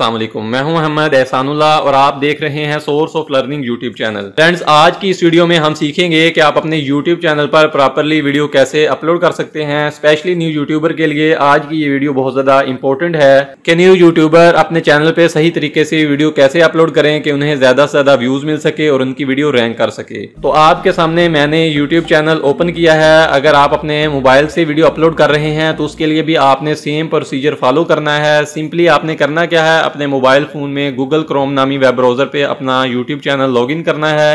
अस्सलाम वालेकुम, मैं हूं मोहम्मद एहसानुल्लाह और आप देख रहे हैं source of learning YouTube channel. Friends, आज की इस वीडियो में हम सीखेंगे कि आप अपने यूट्यूब चैनल पर प्रॉपरली वीडियो कैसे अपलोड कर सकते हैं। स्पेशली न्यू यूट्यूबर के लिए आज की ये वीडियो बहुत ज़्यादा इंपॉर्टेंट है कि न्यू यूट्यूबर अपने चैनल पर सही तरीके से वीडियो कैसे अपलोड करें कि उन्हें ज़्यादा से ज़्यादा व्यूज़ मिल सके और उनकी वीडियो रैंक कर सके। तो आपके सामने मैंने यूट्यूब चैनल ओपन किया है। अगर आप अपने मोबाइल से वीडियो अपलोड कर रहे हैं तो उसके लिए भी आपने सेम प्रोसीजर फॉलो करना है। सिंपली आपने करना क्या है, अपने मोबाइल फ़ोन में गूगल क्रोम नामी वेब ब्राउज़र पे अपना यूट्यूब चैनल लॉगिन करना है।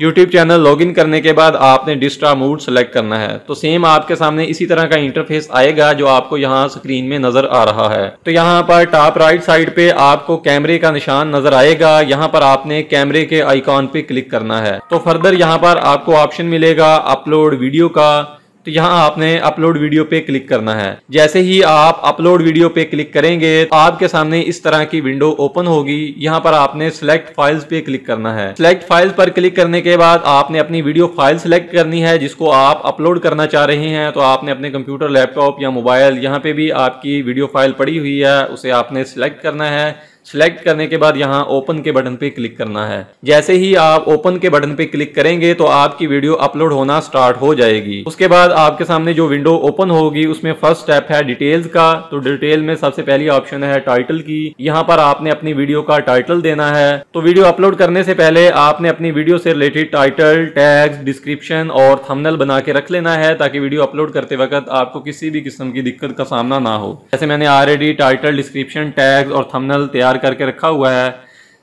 यूट्यूब चैनल लॉगिन करने के बाद आपने डिस्ट्रा मोड सेलेक्ट करना है। तो सेम आपके सामने इसी तरह का इंटरफेस आएगा जो आपको यहाँ स्क्रीन में नजर आ रहा है। तो यहाँ पर टॉप राइट साइड पे आपको कैमरे का निशान नजर आएगा। यहाँ पर आपने कैमरे के आइकॉन पे क्लिक करना है। तो फर्दर यहाँ पर आपको ऑप्शन मिलेगा अपलोड वीडियो का। तो यहाँ आपने अपलोड वीडियो पे क्लिक करना है। जैसे ही आप अपलोड वीडियो पे क्लिक करेंगे आपके सामने इस तरह की विंडो ओपन होगी। यहाँ पर आपने सिलेक्ट फाइल्स पे क्लिक करना है। सिलेक्ट फाइल्स पर क्लिक करने के बाद आपने अपनी वीडियो फाइल सिलेक्ट करनी है जिसको आप अपलोड करना चाह रहे हैं। तो आपने अपने कंप्यूटर, लैपटॉप या मोबाइल, यहाँ पे भी आपकी वीडियो फाइल पड़ी हुई है, उसे आपने सिलेक्ट करना है। सिलेक्ट करने के बाद यहाँ ओपन के बटन पे क्लिक करना है। जैसे ही आप ओपन के बटन पे क्लिक करेंगे तो आपकी वीडियो अपलोड होना स्टार्ट हो जाएगी। उसके बाद आपके सामने जो विंडो ओपन होगी उसमें फर्स्ट स्टेप है डिटेल्स का। तो डिटेल में सबसे पहली ऑप्शन है टाइटल की। यहाँ पर आपने अपनी वीडियो का टाइटल देना है। तो वीडियो अपलोड करने से पहले आपने अपनी वीडियो से रिलेटेड टाइटल, टैग्स, डिस्क्रिप्शन और थंबनेल बना के रख लेना है ताकि वीडियो अपलोड करते वक्त आपको किसी भी किस्म की दिक्कत का सामना ना हो। जैसे मैंने ऑलरेडी टाइटल, डिस्क्रिप्शन, टैग्स और थंबनेल तैयार करके रखा हुआ है।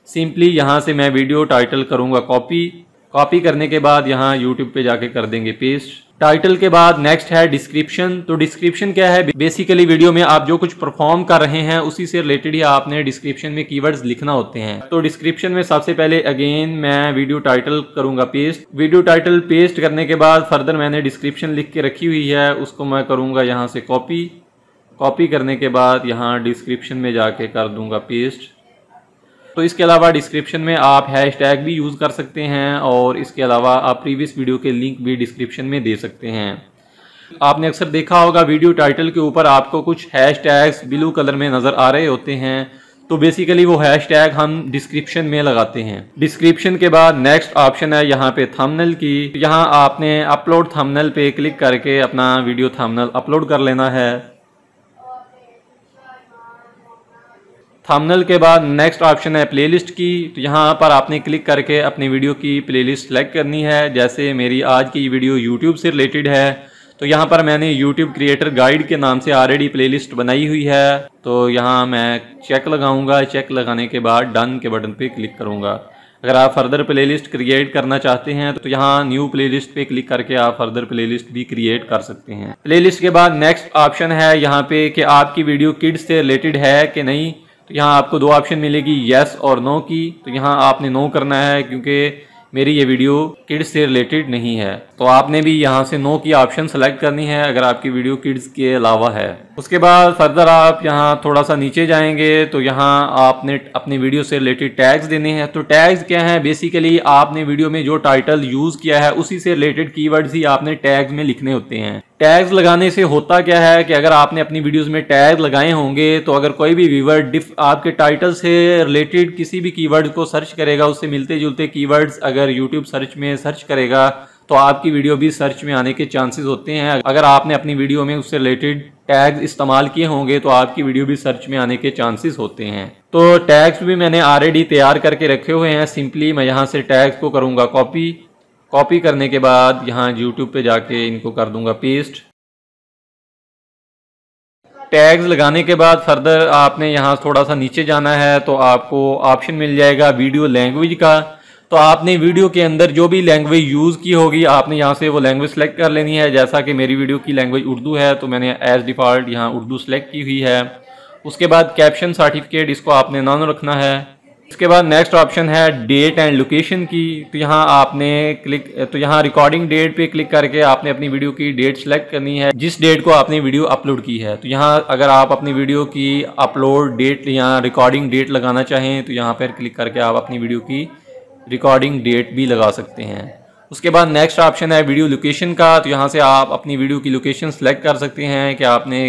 सिंपली यहां से मैं वीडियो टाइटल करूंगा कॉपी करने के बाद यहां यूट्यूब पे जाके कर देंगे पेस्ट। टाइटल के बाद नेक्स्ट है डिस्क्रिप्शन। तो डिस्क्रिप्शन क्या है, बेसिकली वीडियो में आप जो कुछ परफॉर्म कर रहे हैं उसी से रिलेटेड ही आपने डिस्क्रिप्शन में कीवर्ड्स लिखना होते हैं। तो डिस्क्रिप्शन में सबसे पहले अगेन मैं वीडियो टाइटल करूंगा पेस्ट। वीडियो टाइटल पेस्ट करने के बाद फर्दर मैंने डिस्क्रिप्शन लिख के रखी हुई है, उसको मैं करूंगा यहाँ से कॉपी करने के बाद यहाँ डिस्क्रिप्शन में जाके कर दूंगा पेस्ट। तो इसके अलावा डिस्क्रिप्शन में आप हैशटैग भी यूज़ कर सकते हैं और इसके अलावा आप प्रीवियस वीडियो के लिंक भी डिस्क्रिप्शन में दे सकते हैं। आपने अक्सर देखा होगा वीडियो टाइटल के ऊपर आपको कुछ हैशटैग्स ब्लू कलर में नज़र आ रहे होते हैं। तो बेसिकली वो हैशटैग हम डिस्क्रिप्शन में लगाते हैं। डिस्क्रिप्शन के बाद नेक्स्ट ऑप्शन है यहाँ पे थंबनेल की। यहाँ आपने अपलोड थंबनेल पे क्लिक करके अपना वीडियो थंबनेल अपलोड कर लेना है। थंबनेल के बाद नेक्स्ट ऑप्शन है प्लेलिस्ट की। तो यहाँ पर आपने क्लिक करके अपनी वीडियो की प्लेलिस्ट सेलेक्ट करनी है। जैसे मेरी आज की वीडियो यूट्यूब से रिलेटेड है तो यहाँ पर मैंने यूट्यूब क्रिएटर गाइड के नाम से ऑलरेडी प्लेलिस्ट बनाई हुई है। तो यहाँ मैं चेक लगाऊंगा। चेक लगाने के बाद डन के बटन पे क्लिक करूँगा। अगर आप फर्दर प्लेलिस्ट क्रिएट करना चाहते हैं तो यहाँ न्यू प्लेलिस्ट पे क्लिक करके आप फर्दर प्लेलिस्ट भी क्रिएट कर सकते हैं। प्लेलिस्ट के बाद नेक्स्ट ऑप्शन है यहाँ पे कि आपकी वीडियो किड्स से रिलेटेड है कि नहीं। तो यहाँ आपको दो ऑप्शन मिलेगी, यस और नो की। तो यहाँ आपने नो करना है क्योंकि मेरी ये वीडियो किड्स से रिलेटेड नहीं है। तो आपने भी यहाँ से नो की ऑप्शन सेलेक्ट करनी है अगर आपकी वीडियो किड्स के अलावा है। उसके बाद फर्दर आप यहाँ थोड़ा सा नीचे जाएंगे तो यहाँ आपने अपनी वीडियो से रिलेटेड टैग्स देने हैं। तो टैग्स क्या हैं, बेसिकली आपने वीडियो में जो टाइटल यूज़ किया है उसी से रिलेटेड कीवर्ड्स ही आपने टैग्स में लिखने होते हैं। टैग्स लगाने से होता क्या है कि अगर आपने अपनी वीडियोस में टैग लगाए होंगे तो अगर कोई भी व्यूअर आपके टाइटल से रिलेटेड किसी भी कीवर्ड को सर्च करेगा, उससे मिलते जुलते कीवर्ड्स अगर यूट्यूब सर्च में सर्च करेगा तो आपकी वीडियो भी सर्च में आने के चांसेस होते हैं। अगर आपने अपनी वीडियो में उससे रिलेटेड टैग्स इस्तेमाल किए होंगे तो आपकी वीडियो भी सर्च में आने के चांसेस होते हैं। तो टैग्स भी मैंने ऑलरेडी तैयार करके रखे हुए हैं। सिंपली मैं यहाँ से टैग्स को करूँगा कॉपी करने के बाद यहाँ यूट्यूब पे जाके इनको कर दूंगा पेस्ट। टैग्स लगाने के बाद फर्दर आपने यहाँ थोड़ा सा नीचे जाना है तो आपको ऑप्शन मिल जाएगा वीडियो लैंग्वेज का। तो आपने वीडियो के अंदर जो भी लैंग्वेज यूज़ की होगी आपने यहाँ से वो लैंग्वेज सेलेक्ट कर लेनी है। जैसा कि मेरी वीडियो की लैंग्वेज उर्दू है तो मैंने एज डिफ़ॉल्ट यहाँ उर्दू सेलेक्ट की हुई है। उसके बाद कैप्शन सर्टिफिकेट, इसको आपने नॉन रखना है। इसके बाद नेक्स्ट ऑप्शन है डेट एंड लोकेशन की। तो यहाँ आपने यहाँ रिकॉर्डिंग डेट पे क्लिक करके आपने अपनी वीडियो की डेट सेलेक्ट करनी है जिस डेट को आपने वीडियो अपलोड की है। तो यहाँ अगर आप अपनी वीडियो की अपलोड डेट यहाँ रिकॉर्डिंग डेट लगाना चाहें तो यहाँ पर क्लिक करके आप अपनी वीडियो की रिकॉर्डिंग डेट भी लगा सकते हैं। उसके बाद नेक्स्ट ऑप्शन है वीडियो लोकेशन का। तो यहाँ से आप अपनी वीडियो की लोकेशन सेलेक्ट कर सकते हैं कि आपने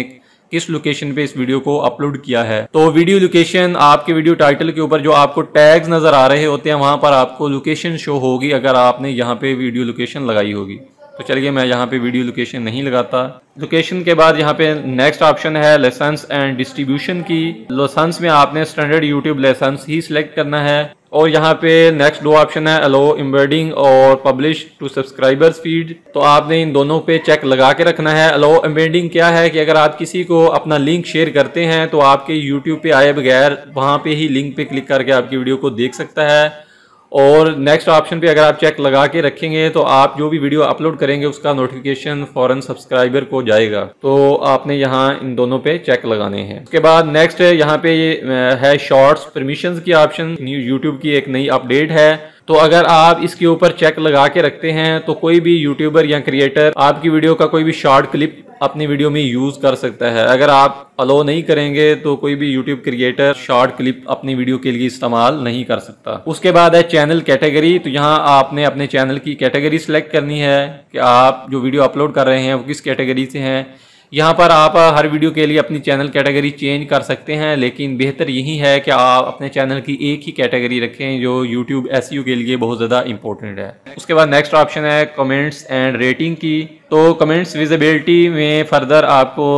किस लोकेशन पे इस वीडियो को अपलोड किया है। तो वीडियो लोकेशन आपके वीडियो टाइटल के ऊपर जो आपको टैग्स नजर आ रहे होते हैं वहां पर आपको लोकेशन शो होगी अगर आपने यहाँ पे वीडियो लोकेशन लगाई होगी। तो चलिए मैं यहाँ पे वीडियो लोकेशन नहीं लगाता। लोकेशन के बाद यहाँ पे नेक्स्ट ऑप्शन है लाइसेंस एंड डिस्ट्रीब्यूशन की। लाइसेंस में आपने स्टैंडर्ड यूट्यूब लाइसेंस ही सिलेक्ट करना है और यहाँ पे नेक्स्ट दो ऑप्शन है अलो एम्बेडिंग और पब्लिश टू सब्सक्राइबर्स फीड। तो आपने इन दोनों पे चेक लगा के रखना है। अलो एम्बेडिंग क्या है कि अगर आप किसी को अपना लिंक शेयर करते हैं तो आपके यूट्यूब पे आए बगैर वहाँ पे ही लिंक पे क्लिक करके आपकी वीडियो को देख सकता है। और नेक्स्ट ऑप्शन पे अगर आप चेक लगा के रखेंगे तो आप जो भी वीडियो अपलोड करेंगे उसका नोटिफिकेशन फौरन सब्सक्राइबर को जाएगा। तो आपने यहाँ इन दोनों पे चेक लगाने हैं। उसके बाद नेक्स्ट है यहाँ पे ये है शॉर्ट्स परमिशंस की ऑप्शन। यूट्यूब की एक नई अपडेट है तो अगर आप इसके ऊपर चेक लगा के रखते हैं तो कोई भी यूट्यूबर या क्रिएटर आपकी वीडियो का कोई भी शॉर्ट क्लिप अपनी वीडियो में यूज कर सकता है। अगर आप अलो नहीं करेंगे तो कोई भी यूट्यूब क्रिएटर शॉर्ट क्लिप अपनी वीडियो के लिए इस्तेमाल नहीं कर सकता। उसके बाद है चैनल कैटेगरी। तो यहाँ आपने अपने चैनल की कैटेगरी सिलेक्ट करनी है कि आप जो वीडियो अपलोड कर रहे हैं वो किस कैटेगरी से हैं। यहाँ पर आप हर वीडियो के लिए अपनी चैनल कैटेगरी चेंज कर सकते हैं, लेकिन बेहतर यही है कि आप अपने चैनल की एक ही कैटेगरी रखें जो यूट्यूब एसईओ के लिए बहुत ज़्यादा इंपॉर्टेंट है। उसके बाद नेक्स्ट ऑप्शन है कमेंट्स एंड रेटिंग की। तो कमेंट्स विजिबिलिटी में फर्दर आपको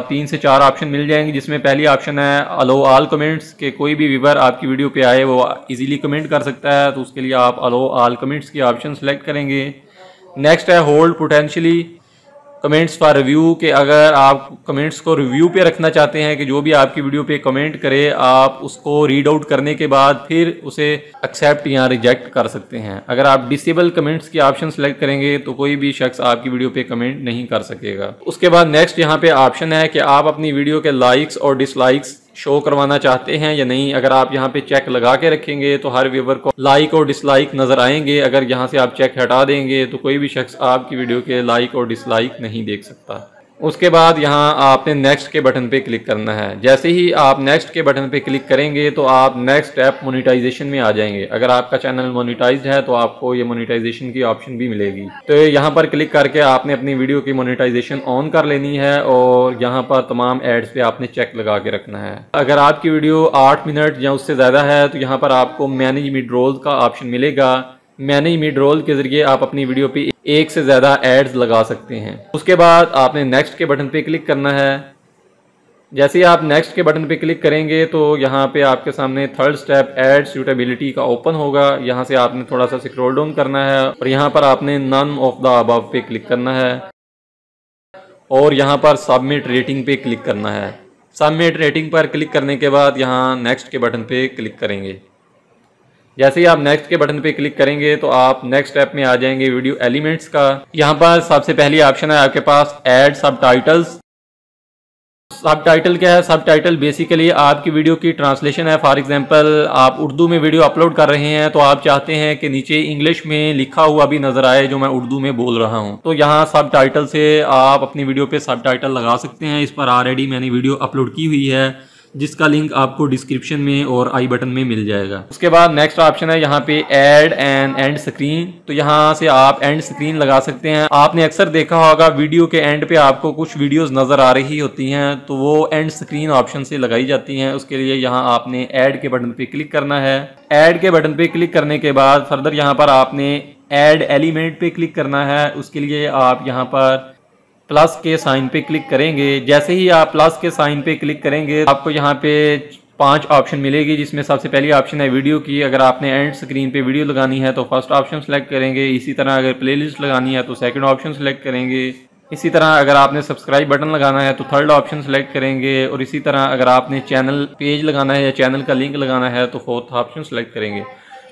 3 से 4 ऑप्शन मिल जाएंगे, जिसमें पहली ऑप्शन है अलो ऑल कमेंट्स के कोई भी व्यूअर आपकी वीडियो पे आए वो इजीली कमेंट कर सकता है। तो उसके लिए आप अलो ऑल कमेंट्स की ऑप्शन सेलेक्ट करेंगे। नेक्स्ट है hold potentially comments for review के अगर आप कमेंट्स को रिव्यू पे रखना चाहते हैं कि जो भी आपकी वीडियो पे कमेंट करे आप उसको रीड आउट करने के बाद फिर उसे एक्सेप्ट या रिजेक्ट कर सकते हैं। अगर आप डिसेबल कमेंट्स की ऑप्शन सेलेक्ट करेंगे तो कोई भी शख्स आपकी वीडियो पे कमेंट नहीं कर सकेगा। उसके बाद नेक्स्ट यहाँ पे ऑप्शन है कि आप अपनी वीडियो के लाइक्स और डिसलाइक्स शो करवाना चाहते हैं या नहीं। अगर आप यहाँ पे चेक लगा के रखेंगे तो हर व्यूअर को लाइक और डिसलाइक नजर आएंगे। अगर यहाँ से आप चेक हटा देंगे तो कोई भी शख्स आपकी वीडियो के लाइक और डिसलाइक नहीं देख सकता। उसके बाद यहाँ आपने नेक्स्ट के बटन पे क्लिक करना है। जैसे ही आप नेक्स्ट के बटन पे क्लिक करेंगे तो आप नेक्स्ट स्टेप मोनेटाइजेशन में आ जाएंगे। अगर आपका चैनल मोनेटाइज्ड है तो आपको ये मोनेटाइजेशन की ऑप्शन भी मिलेगी। तो यहाँ पर क्लिक करके आपने अपनी वीडियो की मोनेटाइजेशन ऑन कर लेनी है और यहाँ पर तमाम एड्स पे आपने चेक लगा के रखना है। अगर आपकी वीडियो 8 मिनट या उससे ज़्यादा है तो यहाँ पर आपको मैनेज मिड रोल का ऑप्शन मिलेगा। मैनेज मिड रोल के जरिए आप अपनी वीडियो पे एक से ज़्यादा एड्स लगा सकते हैं। उसके बाद आपने नेक्स्ट के बटन पे क्लिक करना है। जैसे ही आप नेक्स्ट के बटन पे क्लिक करेंगे तो यहाँ पे आपके सामने थर्ड स्टेप एड सूटेबिलिटी का ओपन होगा। यहाँ से आपने थोड़ा सा स्क्रॉल डाउन करना है और यहाँ पर आपने नन ऑफ द अबव पे क्लिक करना है और यहाँ पर सबमिट रेटिंग पे क्लिक करना है। सबमिट रेटिंग पर क्लिक करने के बाद यहाँ नेक्स्ट के बटन पे क्लिक करेंगे। जैसे ही आप नेक्स्ट के बटन पे क्लिक करेंगे तो आप नेक्स्ट स्टेप में आ जाएंगे वीडियो एलिमेंट्स का। यहाँ पर सबसे पहली ऑप्शन है आपके पास ऐड सबटाइटल्स। सबटाइटल क्या है? सबटाइटल बेसिकली आपकी वीडियो की ट्रांसलेशन है। फॉर एग्जांपल आप उर्दू में वीडियो अपलोड कर रहे हैं तो आप चाहते हैं कि नीचे इंग्लिश में लिखा हुआ भी नजर आए जो मैं उर्दू में बोल रहा हूं, तो यहाँ सबटाइटल से आप अपनी वीडियो पे सबटाइटल लगा सकते हैं। इस पर ऑलरेडी मैंने वीडियो अपलोड की हुई है जिसका लिंक आपको डिस्क्रिप्शन में और आई बटन में मिल जाएगा। उसके बाद नेक्स्ट ऑप्शन है यहाँ पे ऐड एंड एंड स्क्रीन। तो यहाँ से आप एंड स्क्रीन लगा सकते हैं। आपने अक्सर देखा होगा वीडियो के एंड पे आपको कुछ वीडियोस नजर आ रही होती हैं तो वो एंड स्क्रीन ऑप्शन से लगाई जाती हैं। उसके लिए यहाँ आपने ऐड के बटन पे क्लिक करना है। ऐड के बटन पे क्लिक करने के बाद फर्दर यहाँ पर आपने ऐड एलिमेंट पे क्लिक करना है। उसके लिए आप यहाँ पर प्लस के साइन पे क्लिक करेंगे। जैसे ही आप प्लस के साइन पे क्लिक करेंगे आपको यहाँ पे 5 ऑप्शन मिलेगी, जिसमें सबसे पहली ऑप्शन है वीडियो की। अगर आपने एंड स्क्रीन पे वीडियो लगानी है तो फर्स्ट ऑप्शन सेलेक्ट करेंगे। इसी तरह अगर प्लेलिस्ट लगानी है तो सेकंड ऑप्शन सेलेक्ट करेंगे। इसी तरह अगर आपने सब्सक्राइब बटन लगाना है तो थर्ड ऑप्शन सेलेक्ट करेंगे। और इसी तरह अगर आपने चैनल पेज लगाना है या चैनल का लिंक लगाना है तो फोर्थ ऑप्शन सेलेक्ट करेंगे।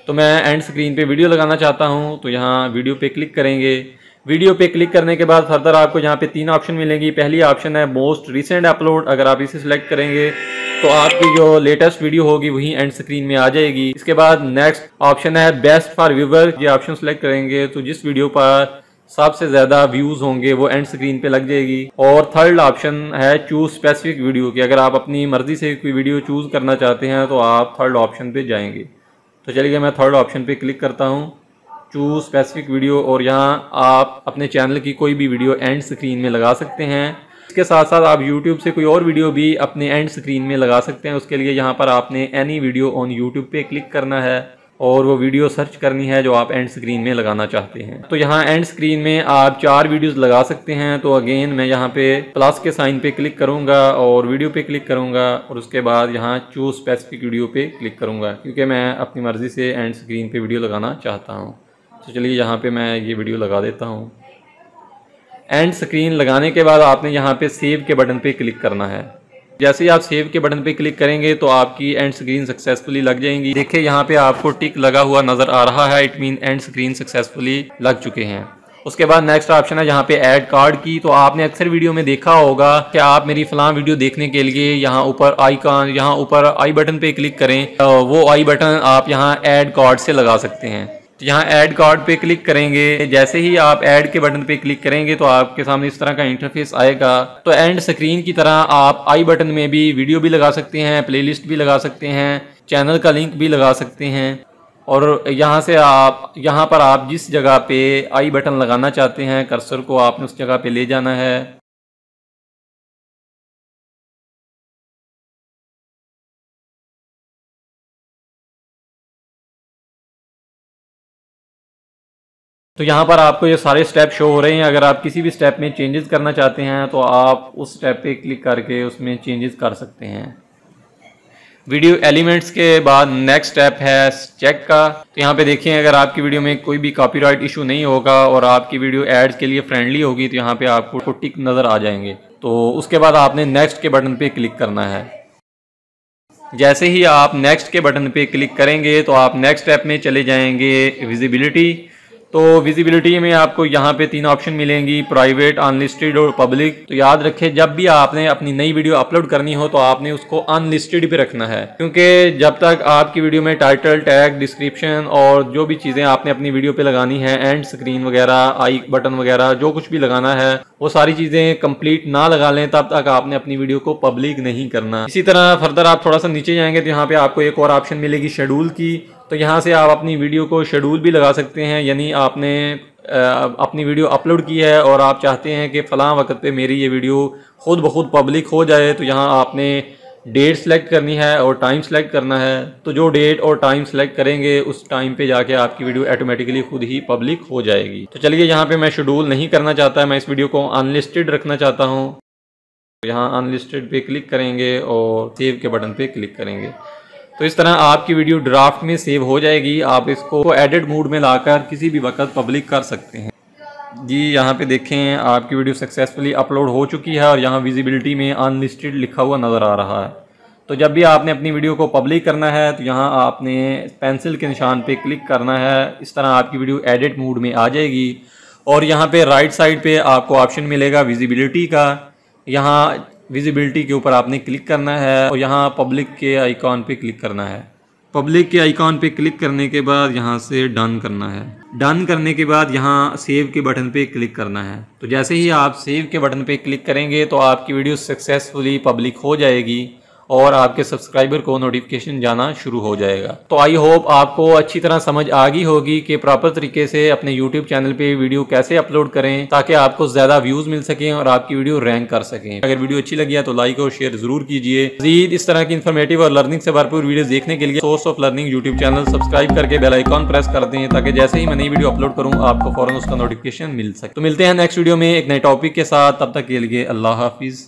तो मैं एंड स्क्रीन पे वीडियो लगाना चाहता हूँ तो यहाँ वीडियो पे क्लिक करेंगे। वीडियो पे क्लिक करने के बाद फर्दर आपको यहाँ पे 3 ऑप्शन मिलेंगी। पहली ऑप्शन है मोस्ट रिसेंट अपलोड। अगर आप इसे सिलेक्ट करेंगे तो आपकी जो लेटेस्ट वीडियो होगी वही एंड स्क्रीन में आ जाएगी। इसके बाद नेक्स्ट ऑप्शन है बेस्ट फॉर व्यूअर। ये ऑप्शन सेलेक्ट करेंगे तो जिस वीडियो पर सबसे ज़्यादा व्यूज़ होंगे वो एंड स्क्रीन पे लग जाएगी। और थर्ड ऑप्शन है चूज स्पेसिफिक वीडियो की। अगर आप अपनी मर्जी से कोई वीडियो चूज़ करना चाहते हैं तो आप थर्ड ऑप्शन पे जाएंगे। तो चलिए मैं थर्ड ऑप्शन पे क्लिक करता हूँ, चूज स्पेसिफिक वीडियो, और यहाँ आप अपने चैनल की कोई भी वीडियो एंड स्क्रीन में लगा सकते हैं। इसके साथ साथ आप YouTube से कोई और वीडियो भी अपने एंड स्क्रीन में लगा सकते हैं। उसके लिए यहाँ पर आपने एनी वीडियो ऑन यूट्यूब पे क्लिक करना है और वो वीडियो सर्च करनी है जो आप एंड स्क्रीन में लगाना चाहते हैं। तो यहाँ एंड स्क्रीन में आप 4 वीडियोस लगा सकते हैं। तो अगेन मैं यहाँ पे प्लस के साइन पे क्लिक करूँगा और वीडियो पे क्लिक करूँगा और उसके बाद यहाँ चूज स्पेसिफिक वीडियो पे क्लिक करूँगा, क्योंकि मैं अपनी मर्ज़ी से एंड स्क्रीन पे वीडियो लगाना चाहता हूँ। तो चलिए यहाँ पे मैं ये वीडियो लगा देता हूँ। एंड स्क्रीन लगाने के बाद आपने यहाँ पे सेव के बटन पे क्लिक करना है। जैसे ही आप सेव के बटन पे क्लिक करेंगे तो आपकी एंड स्क्रीन सक्सेसफुली लग जाएंगी। देखिए यहाँ पे आपको टिक लगा हुआ नजर आ रहा है, it mean and screen successfully लग चुके हैं। उसके बाद नेक्स्ट ऑप्शन है यहाँ पे ऐड कार्ड की। तो आपने अक्सर वीडियो में देखा होगा कि आप मेरी फलां वीडियो देखने के लिए यहाँ ऊपर आइकॉन, यहाँ ऊपर आई बटन पे क्लिक करें, वो आई बटन आप यहाँ ऐड कार्ड से लगा सकते हैं। तो यहाँ ऐड कार्ड पे क्लिक करेंगे। जैसे ही आप ऐड के बटन पे क्लिक करेंगे तो आपके सामने इस तरह का इंटरफेस आएगा। तो एंड स्क्रीन की तरह आप आई बटन में भी वीडियो भी लगा सकते हैं, प्लेलिस्ट भी लगा सकते हैं, चैनल का लिंक भी लगा सकते हैं। और यहाँ से आप यहाँ पर आप जिस जगह पे आई बटन लगाना चाहते हैं कर्सर को आपने उस जगह पे ले जाना है। तो यहाँ पर आपको ये सारे स्टेप शो हो रहे हैं। अगर आप किसी भी स्टेप में चेंजेस करना चाहते हैं तो आप उस स्टेप पे क्लिक करके उसमें चेंजेस कर सकते हैं। वीडियो एलिमेंट्स के बाद नेक्स्ट स्टेप है चेक का। तो यहाँ पे देखिए अगर आपकी वीडियो में कोई भी कॉपीराइट इशू नहीं होगा और आपकी वीडियो एड्स के लिए फ्रेंडली होगी तो यहाँ पे आपको टिक नज़र आ जाएंगे। तो उसके बाद आपने नेक्स्ट के बटन पे क्लिक करना है। जैसे ही आप नेक्स्ट के बटन पे क्लिक करेंगे तो आप नेक्स्ट स्टेप में चले जाएंगे विजिबिलिटी। तो विजिबिलिटी में आपको यहाँ पे 3 ऑप्शन मिलेंगी, प्राइवेट, अनलिस्टेड और पब्लिक। तो याद रखें जब भी आपने अपनी नई वीडियो अपलोड करनी हो तो आपने उसको अनलिस्टेड पे रखना है, क्योंकि जब तक आपकी वीडियो में टाइटल, टैग, डिस्क्रिप्शन और जो भी चीज़ें आपने अपनी वीडियो पे लगानी है, एंड स्क्रीन वगैरह, आई बटन वगैरह, जो कुछ भी लगाना है वो सारी चीज़ें कंप्लीट ना लगा लें तब तक आपने अपनी वीडियो को पब्लिक नहीं करना। इसी तरह फर्दर आप थोड़ा सा नीचे जाएंगे तो यहाँ पे आपको एक और ऑप्शन मिलेगी शेड्यूल की। तो यहाँ से आप अपनी वीडियो को शेड्यूल भी लगा सकते हैं, यानी आपने अपनी वीडियो अपलोड की है और आप चाहते हैं कि फ़लाँ वक्त पे मेरी ये वीडियो खुद ब खुद पब्लिक हो जाए। तो यहाँ आपने डेट सेलेक्ट करनी है और टाइम सेलेक्ट करना है। तो जो डेट और टाइम सेलेक्ट करेंगे उस टाइम पे जाके आपकी वीडियो ऑटोमेटिकली खुद ही पब्लिक हो जाएगी। तो चलिए यहाँ पे मैं शेड्यूल नहीं करना चाहता, मैं इस वीडियो को अनलिस्टेड रखना चाहता हूँ। यहाँ अनलिस्टेड पे क्लिक करेंगे और सेव के बटन पे क्लिक करेंगे। तो इस तरह आपकी वीडियो ड्राफ्ट में सेव हो जाएगी। आप इसको एडिट मोड में लाकर किसी भी वक्त पब्लिक कर सकते हैं। जी यहाँ पे देखें आपकी वीडियो सक्सेसफुली अपलोड हो चुकी है और यहाँ विजिबिलिटी में अनलिस्टेड लिखा हुआ नज़र आ रहा है। तो जब भी आपने अपनी वीडियो को पब्लिक करना है तो यहाँ आपने पेंसिल के निशान पे क्लिक करना है। इस तरह आपकी वीडियो एडिट मोड में आ जाएगी और यहाँ पे राइट साइड पे आपको ऑप्शन मिलेगा विजिबिलिटी का। यहाँ विजिबिलिटी के ऊपर आपने क्लिक करना है और यहाँ पब्लिक के आइकॉन पे क्लिक करना है। पब्लिक के आइकॉन पे क्लिक करने के बाद यहाँ से डन करना है। डन करने के बाद यहाँ सेव के बटन पे क्लिक करना है। तो जैसे ही आप सेव के बटन पे क्लिक करेंगे तो आपकी वीडियो सक्सेसफुली पब्लिक हो जाएगी और आपके सब्सक्राइबर को नोटिफिकेशन जाना शुरू हो जाएगा। तो आई होप आपको अच्छी तरह समझ आ गई होगी कि प्रॉपर तरीके से अपने YouTube चैनल पे वीडियो कैसे अपलोड करें ताकि आपको ज़्यादा व्यूज़ मिल सकें और आपकी वीडियो रैंक कर सकें। अगर वीडियो अच्छी लगी है तो लाइक और शेयर ज़रूर कीजिए। मज़ीद इस तरह की इन्फॉर्मेटिव और लर्निंग से भरपूर वीडियो देखने के लिए source of learning YouTube channel subscribe करके बेल आइकॉन प्रेस कर दें ताकि जैसे ही मैं नई वीडियो अपलोड करूँ आपको फ़ौरन उसका नोटिफिकेशन मिल सके। तो मिलते हैं नेक्स्ट वीडियो में एक नए टॉपिक के साथ, तब तक के लिए अल्लाह हाफिज़।